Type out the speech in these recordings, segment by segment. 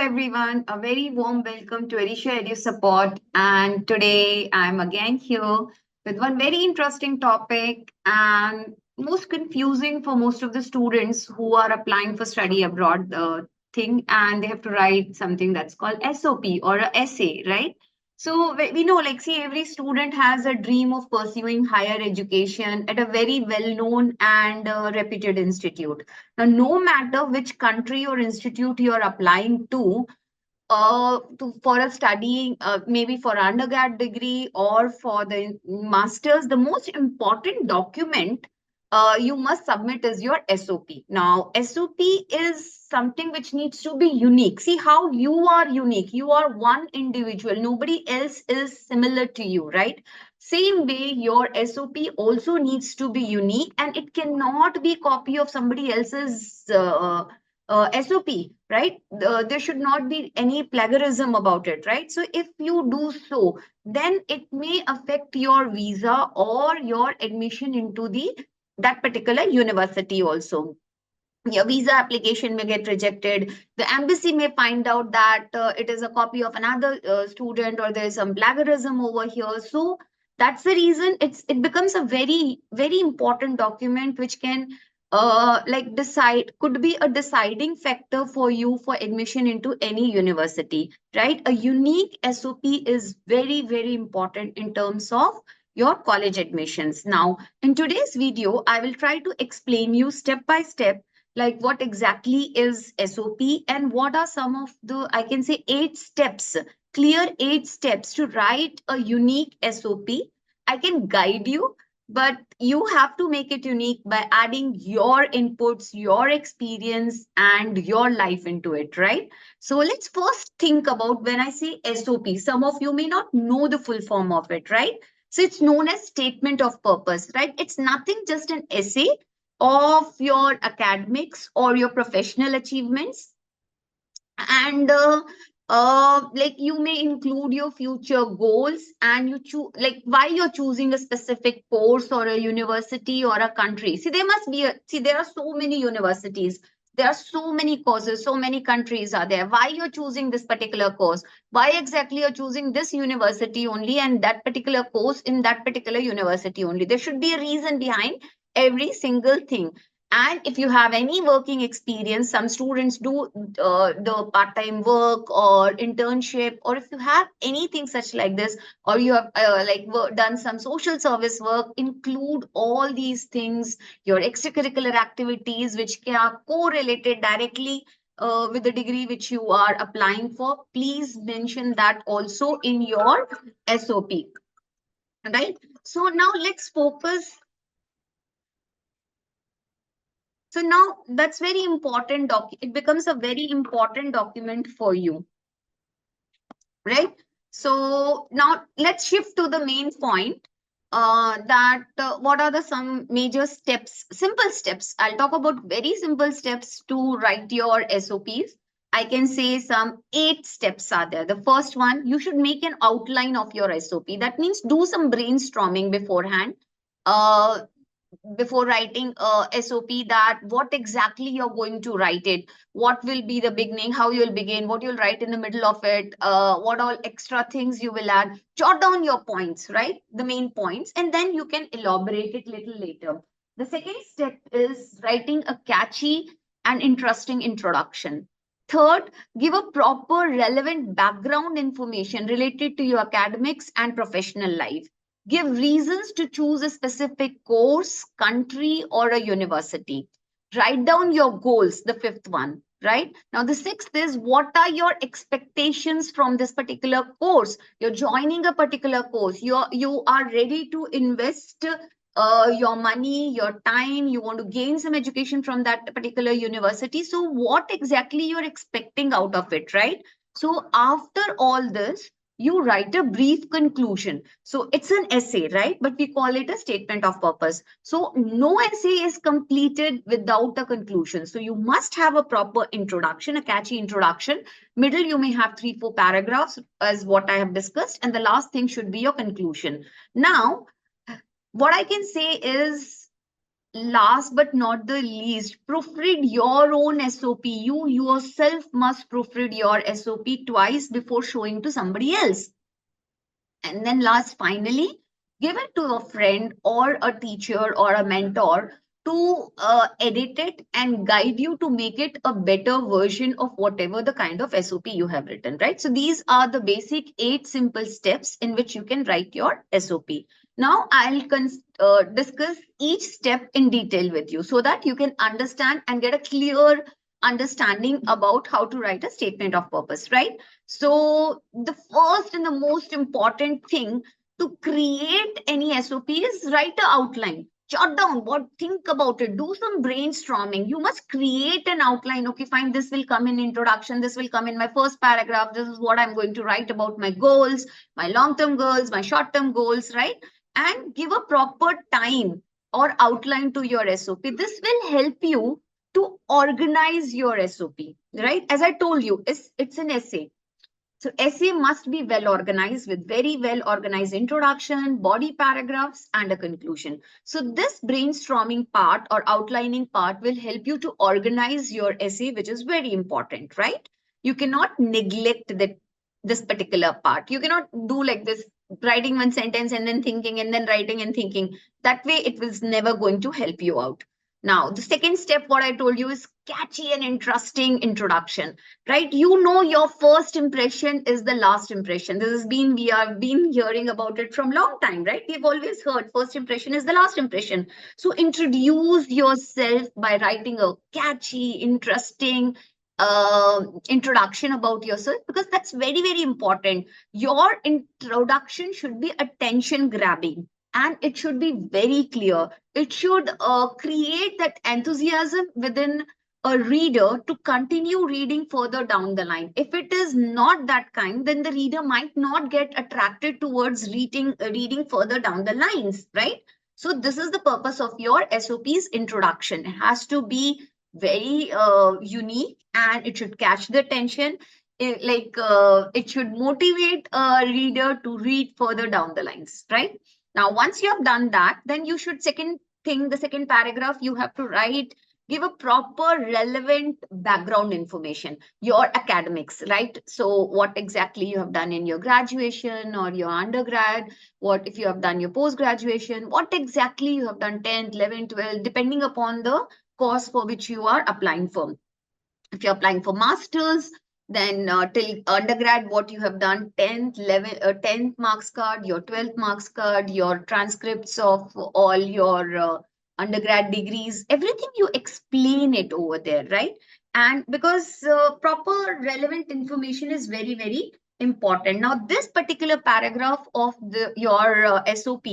everyone. A very warm welcome to Erisha Edusupport. And today I'm again here with one very interesting topic and most confusing for most of the students who are applying for study abroad thing, and they have to write something that's called SOP or a essay, right? So we know, like, see, every student has a dream of pursuing higher education at a very well-known and reputed institute. Now, no matter which country or institute you're applying for a study, maybe for undergrad degree or for the masters, the most important document you must submit is your SOP. Now, SOP is something which needs to be unique. See how you are unique. You are one individual. Nobody else is similar to you, right? Same way, your SOP also needs to be unique, and it cannot be copy of somebody else's SOP, right? There should not be any plagiarism about it, right? So if you do so, then it may affect your visa or your admission into the that particular university also. Your visa application may get rejected. The embassy may find out that it is a copy of another student, or there is some plagiarism over here. So that's the reason it becomes a very important document which can like decide, could be a deciding factor for you for admission into any university, right? A unique SOP is very important in terms of your college admissions. Now, in today's video, I will try to explain you step by step, like what exactly is SOP and what are some of the, I can say, 8 steps, clear 8 steps to write a unique SOP. I can guide you, but you have to make it unique by adding your inputs, your experience, and your life into it, right? So let's first think about when I say SOP. Some of you may not know the full form of it, right? So it's known as statement of purpose, right? It's nothing just an essay of your academics or your professional achievements, and like you may include your future goals, and you choose like why you're choosing a specific course or a university or a country. See, there must be see, there are so many universities, there are so many courses, so many countries are there. Why you're choosing this particular course, why exactly you're choosing this university only and that particular course in that particular university only. There should be a reason behind every single thing. And if you have any working experience, some students do the part-time work or internship, or if you have anything such like this, or you have done some social service work, include all these things, your extracurricular activities, which are correlated directly with the degree which you are applying for. Please mention that also in your SOP, right? So now let's focus. So now that's very important it becomes a very important document for you, right? So now let's shift to the main point, that what are the some major steps, simple steps. I'll talk about very simple steps to write your SOPs. I can say some 8 steps are there. The first one, you should make an outline of your SOP. That means do some brainstorming beforehand. Uh, Before writing a SOP, that what exactly you're going to write it, what will be the beginning, how you'll begin, what you'll write in the middle of it, what all extra things you will add. Jot down your points, right? The main points, and then you can elaborate it little later. The second step is writing a catchy and interesting introduction. Third, give a proper relevant background information related to your academics and professional life. Give reasons to choose a specific course, country, or a university. Write down your goals, the fifth one, right? Now, the sixth is, what are your expectations from this particular course? You're joining a particular course. You are ready to invest your money, your time. You want to gain some education from that particular university. So, what exactly you're expecting out of it, right? So, after all this, you write a brief conclusion. So it's an essay, right? But we call it a statement of purpose. So no essay is completed without a conclusion. So you must have a proper introduction, a catchy introduction. Middle, you may have 3-4 paragraphs as what I have discussed. And the last thing should be your conclusion. Now, what I can say is, last but not the least, proofread your own SOP. You yourself must proofread your SOP twice before showing to somebody else. And then last, finally, give it to a friend or a teacher or a mentor to edit it and guide you to make it a better version of whatever the kind of SOP you have written, right? So these are the basic 8 simple steps in which you can write your SOP. Now I'll discuss each step in detail with you so that you can understand and get a clear understanding about how to write a statement of purpose, right? So the first and the most important thing to create any SOP is write an outline. Jot down what, think about it, do some brainstorming. You must create an outline. Okay, fine, this will come in introduction, this will come in my first paragraph. This is what I'm going to write about my goals, my long-term goals, my short-term goals, right? And give a proper time or outline to your SOP. This will help you to organize your SOP, right? As I told you, it's an essay. So essay must be well organized with very well organized introduction, body paragraphs, and a conclusion. So this brainstorming part or outlining part will help you to organize your essay, which is very important, right? You cannot neglect this particular part. You cannot do like this, writing one sentence and then thinking and then writing and thinking. That way, it was never going to help you out. Now, the second step, what I told you, is catchy and interesting introduction, right? You know, your first impression is the last impression. This has been, we have been hearing about it from long time, right? We've always heard first impression is the last impression. So introduce yourself by writing a catchy, interesting introduction about yourself, because that's very, very important. Your introduction should be attention grabbing and it should be very clear. It should create that enthusiasm within a reader to continue reading further down the line. If it is not that kind, then the reader might not get attracted towards reading further down the lines, right? So this is the purpose of your SOP's introduction. It has to be very unique and it should catch the attention. It should motivate a reader to read further down the lines, right? Now, once you have done that, then you should the second paragraph, you have to write, give a proper relevant background information, your academics, right? So what exactly you have done in your graduation or your undergrad, what if you have done your post graduation, what exactly you have done 10th, 11th, 12th, depending upon the course for which you are applying for. If you're applying for masters, then till undergrad, what you have done, 10th, 11th, 10th marks card, your 12th marks card, your transcripts of all your undergrad degrees, everything you explain it over there, right? And because proper relevant information is very, very important. Now, this particular paragraph of your SOP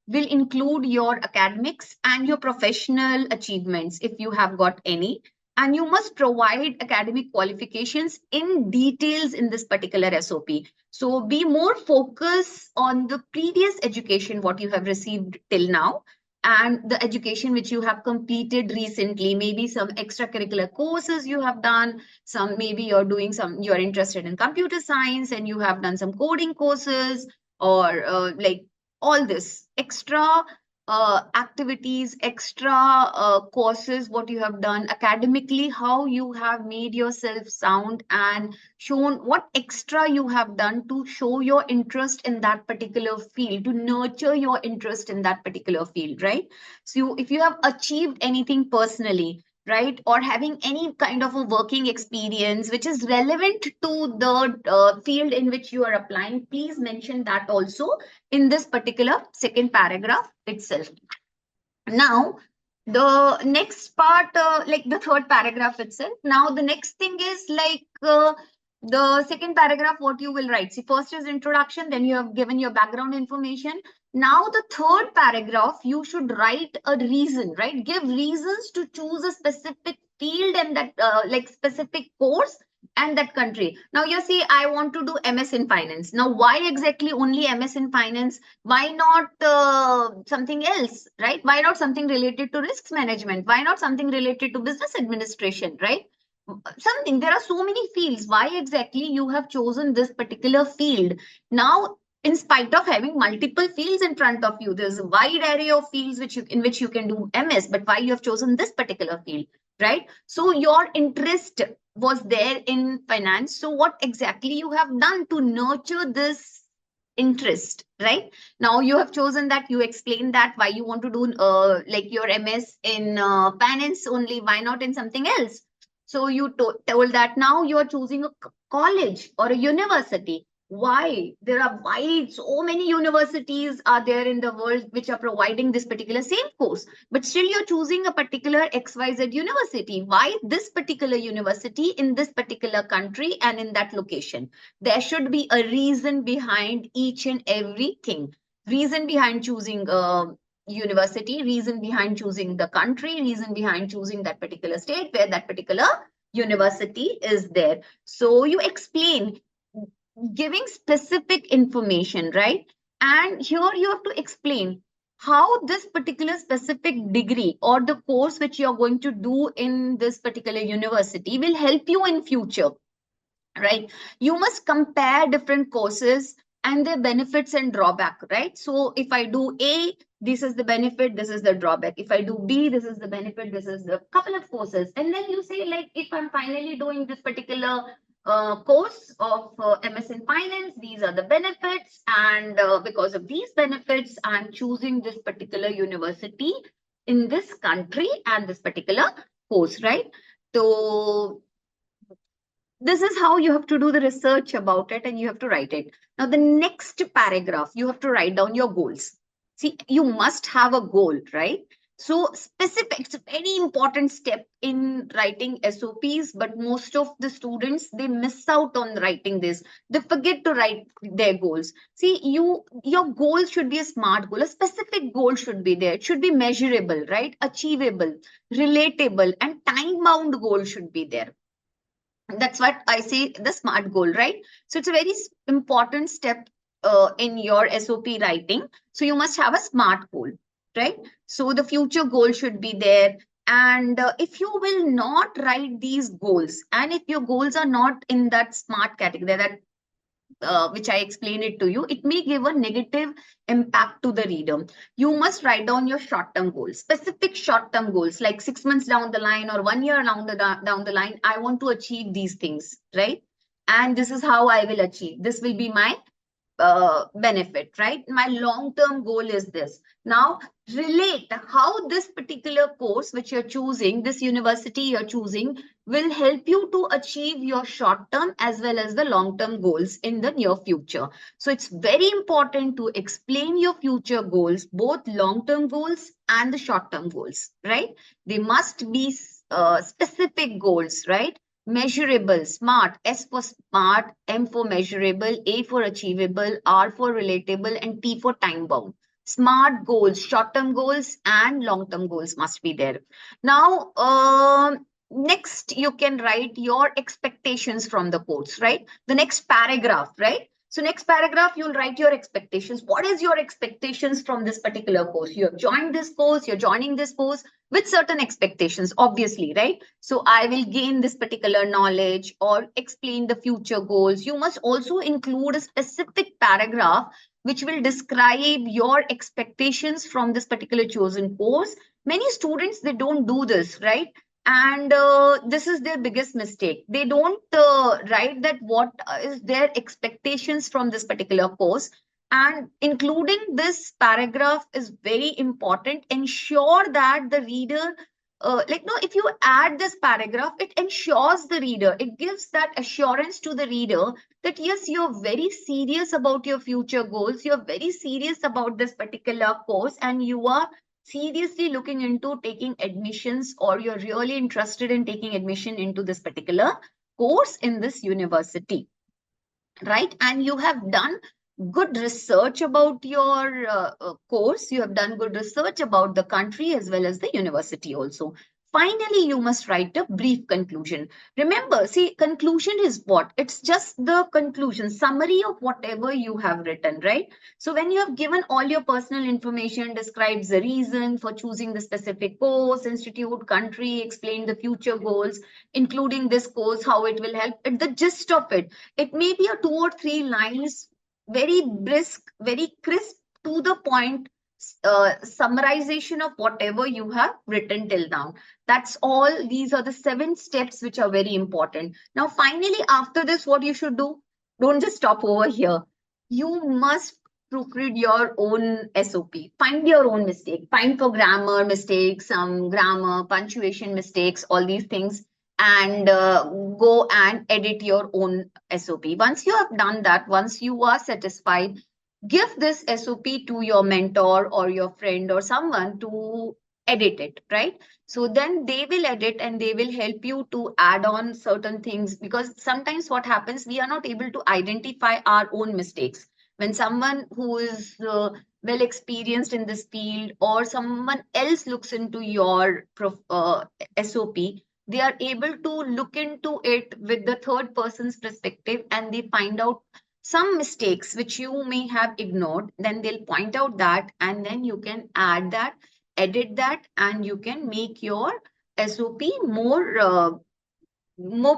will include your academics and your professional achievements if you have got any, and you must provide academic qualifications in details in this particular SOP. So be more focused on the previous education, what you have received till now, and the education which you have completed recently, maybe some extracurricular courses you have done, some maybe you're interested in computer science and you have done some coding courses, or like all this extra activities, extra courses, what you have done academically, how you have made yourself sound and shown what extra you have done to show your interest in that particular field, to nurture your interest in that particular field, right? So if you have achieved anything personally, right, or having any kind of a working experience which is relevant to the field in which you are applying, please mention that also in this particular second paragraph itself. Now, the next part, like the third paragraph itself. Now, the next thing is like the second paragraph, what you will write. See, first is introduction, then you have given your background information. Now, the third paragraph, you should write a reason, right? Give reasons to choose a specific field and that like specific course and that country. Now, you see, I want to do MS in finance. Now, why exactly only MS in finance? Why not something else, right? Why not something related to risks management? Why not something related to business administration, right? Something, there are so many fields. Why exactly you have chosen this particular field? Now, in spite of having multiple fields in front of you. There's a wide array of fields in which you can do MS, but why you have chosen this particular field, right? So your interest was there in finance. So what exactly you have done to nurture this interest, right? Now you have chosen that, you explained that why you want to do like your MS in finance only, why not in something else? So you told that now you are choosing a college or a university. Why? There are wide, so many universities are there in the world which are providing this particular same course, but still you're choosing a particular XYZ university. Why this particular university in this particular country and in that location? There should be a reason behind each and everything. Reason behind choosing university, reason behind choosing the country, reason behind choosing that particular state where that particular university is there. So you explain, giving specific information, right? And here you have to explain how this particular specific degree or the course which you're going to do in this particular university will help you in future, right? You must compare different courses and their benefits and drawback, right? So if I do A, this is the benefit, this is the drawback. If I do B, this is the benefit, this is the couple of courses. And then you say, like, if I'm finally doing this particular course of MS in finance, these are the benefits, and because of these benefits, I'm choosing this particular university in this country and this particular course, right? So this is how you have to do the research about it, and you have to write it. Now the next paragraph, you have to write down your goals. See, you must have a goal, right? So specific, it's a very important step in writing SOPs, but most of the students, they miss out on writing this. They forget to write their goals. See, your goal should be a smart goal. A specific goal should be there. It should be measurable, right? Achievable, relatable, and time bound goal should be there. That's what I say, the SMART goal, right? So it's a very important step in your SOP writing. So you must have a SMART goal, right? So the future goal should be there. And if you will not write these goals, and if your goals are not in that SMART category, that which I explained it to you, it may give a negative impact to the reader. You must write down your short-term goals, specific short-term goals, like 6 months down the line or 1 year down the line. I want to achieve these things, right? And this is how I will achieve. This will be my benefit, right? My long-term goal is this. Now, relate how this particular course which you're choosing, this university you're choosing, will help you to achieve your short-term as well as the long-term goals in the near future. So it's very important to explain your future goals, both long-term goals and the short-term goals, right? They must be specific goals, right? Measurable, SMART, S for smart, M for measurable, A for achievable, R for relatable, and T for time bound. SMART goals, short-term goals and long-term goals must be there. Now, next you can write your expectations from the course, right? The next paragraph, right? So next paragraph, you'll write your expectations. What is your expectations from this particular course? You have joined this course, you're joining this course with certain expectations, obviously, right? So I will gain this particular knowledge or explain the future goals. You must also include a specific paragraph which will describe your expectations from this particular chosen course. Many students, they don't do this, right? And this is their biggest mistake. They don't write that what is their expectations from this particular course, and including this paragraph is very important. Ensure that the reader, like, no, if you add this paragraph, it ensures the reader, it gives that assurance to the reader that yes, you're very serious about your future goals, you're very serious about this particular course, and you are seriously looking into taking admissions, or you're really interested in taking admission into this particular course in this university, right? And you have done good research about your course, you have done good research about the country as well as the university also. Finally, you must write a brief conclusion. Remember, see, conclusion is what? It's just the conclusion, summary of whatever you have written, right? So when you have given all your personal information, describes the reason for choosing the specific course, institute, country, explain the future goals, including this course, how it will help, the gist of it, it may be a 2 or 3 lines very brisk, very crisp, to the point summarization of whatever you have written till now. That's all. These are the 7 steps which are very important. Now, finally, after this, what you should do, don't just stop over here. You must proofread your own SOP. Find your own mistake. Find for grammar mistakes, some grammar, punctuation mistakes, all these things, and go and edit your own SOP. Once you have done that, once you are satisfied, give this SOP to your mentor or your friend or someone to edit it, right? So then they will edit and they will help you to add on certain things, because sometimes what happens, we are not able to identify our own mistakes. When someone who is well experienced in this field or someone else looks into your SOP, they are able to look into it with the third person's perspective, and they find out some mistakes which you may have ignored. Then they'll point out that, and then you can add that, edit that, and you can make your SOP more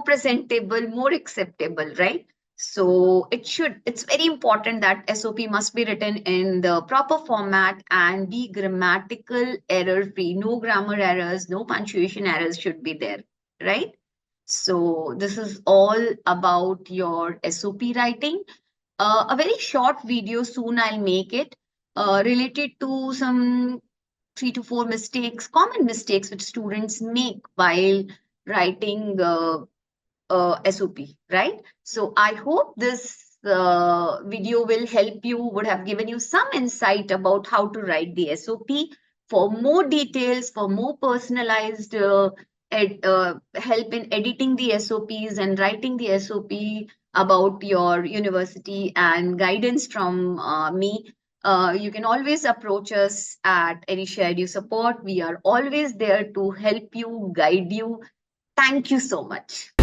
presentable, more acceptable, right? So it's very important that SOP must be written in the proper format and be grammatical error free. No grammar errors, no punctuation errors should be there, right? So this is all about your SOP writing. A very short video soon I'll make it, related to some 3 to 4 common mistakes which students make while writing SOP, right? So I hope this video will help you, would have given you some insight about how to write the SOP. For more details, for more personalized help in editing the SOPs and writing the SOP about your university and guidance from me, you can always approach us at Erisha Edusupport. We are always there to help you, guide you. Thank you so much.